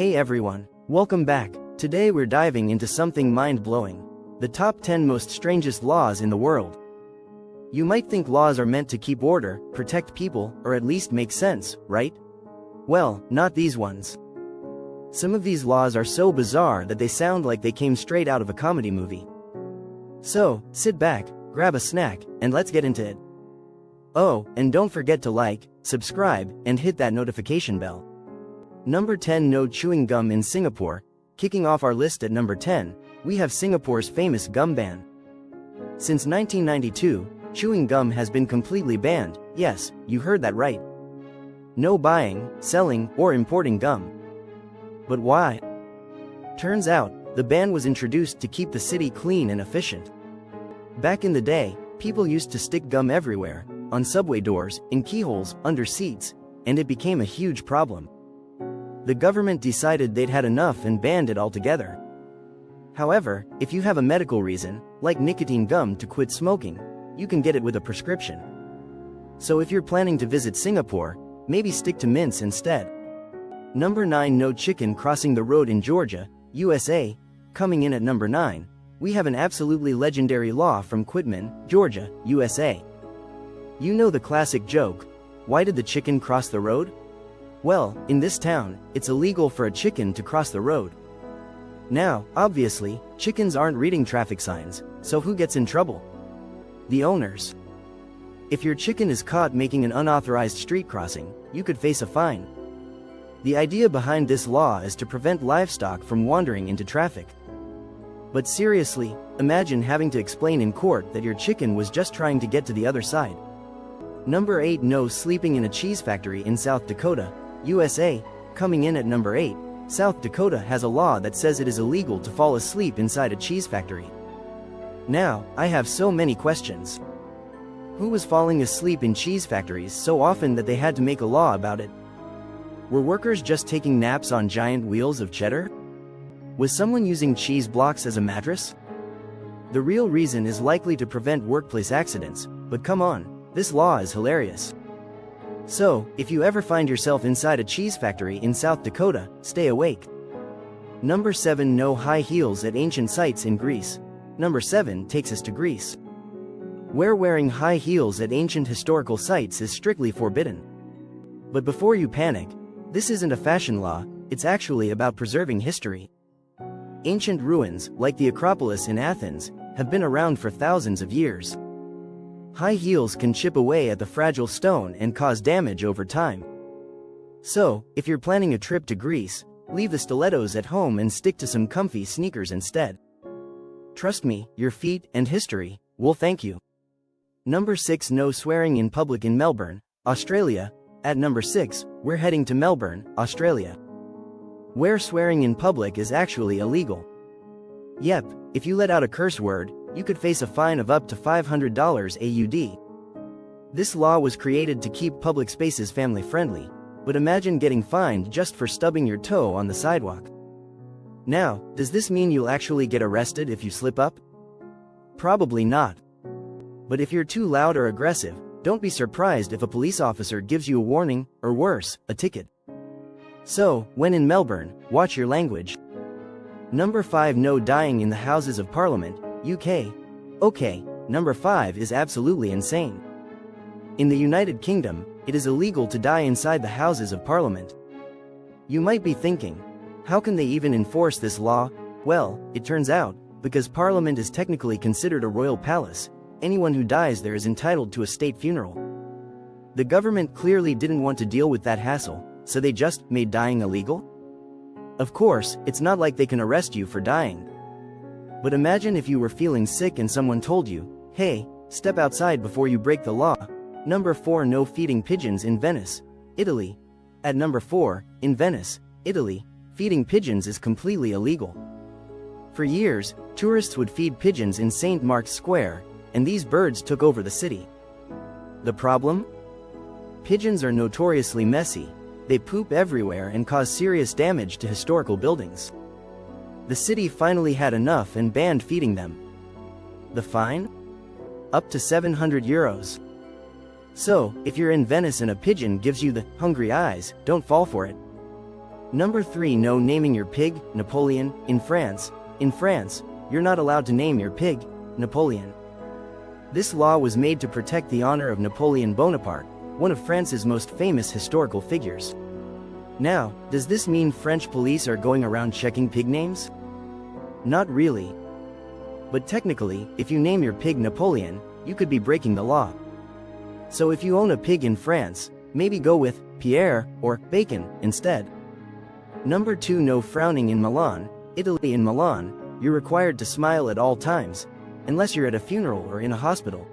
Hey everyone, welcome back. Today we're diving into something mind-blowing. The top 10 most strangest laws in the world. You might think laws are meant to keep order, protect people, or at least make sense, right? Well, not these ones. Some of these laws are so bizarre that they sound like they came straight out of a comedy movie. So, sit back, grab a snack, and let's get into it. Oh, and don't forget to like, subscribe, and hit that notification bell. Number 10. No chewing gum in Singapore. Kicking off our list at number 10, we have Singapore's famous gum ban. Since 1992, chewing gum has been completely banned. Yes, you heard that right. No buying, selling, or importing gum. But why? Turns out, the ban was introduced to keep the city clean and efficient. Back in the day, people used to stick gum everywhere, on subway doors, in keyholes, under seats, and it became a huge problem. The government decided they'd had enough and banned it altogether. However, if you have a medical reason, like nicotine gum, to quit smoking, you can get it with a prescription. So if you're planning to visit Singapore, maybe stick to mints instead. Number 9. No chicken crossing the road in Georgia, USA. Coming in at number 9, we have an absolutely legendary law from Quitman, Georgia, USA. You know the classic joke, why did the chicken cross the road? Well, in this town, it's illegal for a chicken to cross the road. Now, obviously, chickens aren't reading traffic signs, so who gets in trouble? The owners. If your chicken is caught making an unauthorized street crossing, you could face a fine. The idea behind this law is to prevent livestock from wandering into traffic. But seriously, imagine having to explain in court that your chicken was just trying to get to the other side. Number 8. No sleeping in a cheese factory in South Dakota, USA. Coming in at number 8, South Dakota has a law that says it is illegal to fall asleep inside a cheese factory. Now, I have so many questions. Who was falling asleep in cheese factories so often that they had to make a law about it? Were workers just taking naps on giant wheels of cheddar? Was someone using cheese blocks as a mattress? The real reason is likely to prevent workplace accidents, but come on, this law is hilarious. So, if you ever find yourself inside a cheese factory in South Dakota, stay awake. Number 7. No high heels at ancient sites in Greece. Number 7 takes us to Greece, where wearing high heels at ancient historical sites is strictly forbidden. But before you panic, this isn't a fashion law, it's actually about preserving history. Ancient ruins, like the Acropolis in Athens, have been around for thousands of years. High heels can chip away at the fragile stone and cause damage over time. So, if you're planning a trip to Greece, leave the stilettos at home and stick to some comfy sneakers instead. Trust me, your feet and history will thank you. Number 6. No swearing in public in Melbourne, Australia. At number 6, we're heading to Melbourne, Australia, where swearing in public is actually illegal. Yep, if you let out a curse word, you could face a fine of up to $500 AUD. This law was created to keep public spaces family-friendly, but imagine getting fined just for stubbing your toe on the sidewalk. Now, does this mean you'll actually get arrested if you slip up? Probably not. But if you're too loud or aggressive, don't be surprised if a police officer gives you a warning, or worse, a ticket. So, when in Melbourne, watch your language. Number 5. No dying in the Houses of Parliament, UK. Okay, number 5 is absolutely insane. In the United Kingdom, it is illegal to die inside the Houses of Parliament. You might be thinking, how can they even enforce this law? Well, it turns out, because Parliament is technically considered a royal palace, anyone who dies there is entitled to a state funeral. The government clearly didn't want to deal with that hassle, so they just made dying illegal? Of course, it's not like they can arrest you for dying. But imagine if you were feeling sick and someone told you, hey, step outside before you break the law. Number 4. No feeding pigeons in Venice, Italy. At number 4, in Venice, Italy, feeding pigeons is completely illegal. For years, tourists would feed pigeons in St. Mark's Square, and these birds took over the city. The problem? Pigeons are notoriously messy. They poop everywhere and cause serious damage to historical buildings. The city finally had enough and banned feeding them. The fine? Up to €700. So, if you're in Venice and a pigeon gives you the hungry eyes, don't fall for it. Number 3. No naming your pig, Napoleon. In France, you're not allowed to name your pig, Napoleon. This law was made to protect the honor of Napoleon Bonaparte, one of France's most famous historical figures. Now, does this mean French police are going around checking pig names? Not really. But technically, if you name your pig Napoleon, you could be breaking the law. So if you own a pig in France, maybe go with Pierre or Bacon instead. Number 2. No frowning in Milan, Italy. In Milan, you're required to smile at all times, unless you're at a funeral or in a hospital.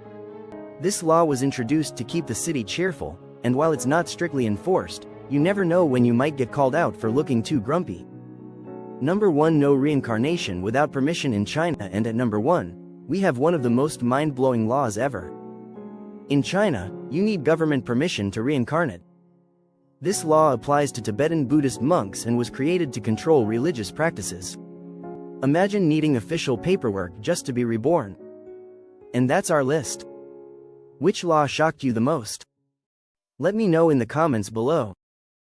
This law was introduced to keep the city cheerful, and while it's not strictly enforced, you never know when you might get called out for looking too grumpy. Number 1. No reincarnation without permission in China. And at number 1, we have one of the most mind-blowing laws ever. In China, you need government permission to reincarnate. This law applies to Tibetan Buddhist monks and was created to control religious practices. Imagine needing official paperwork just to be reborn. And that's our list. Which law shocked you the most? Let me know in the comments below.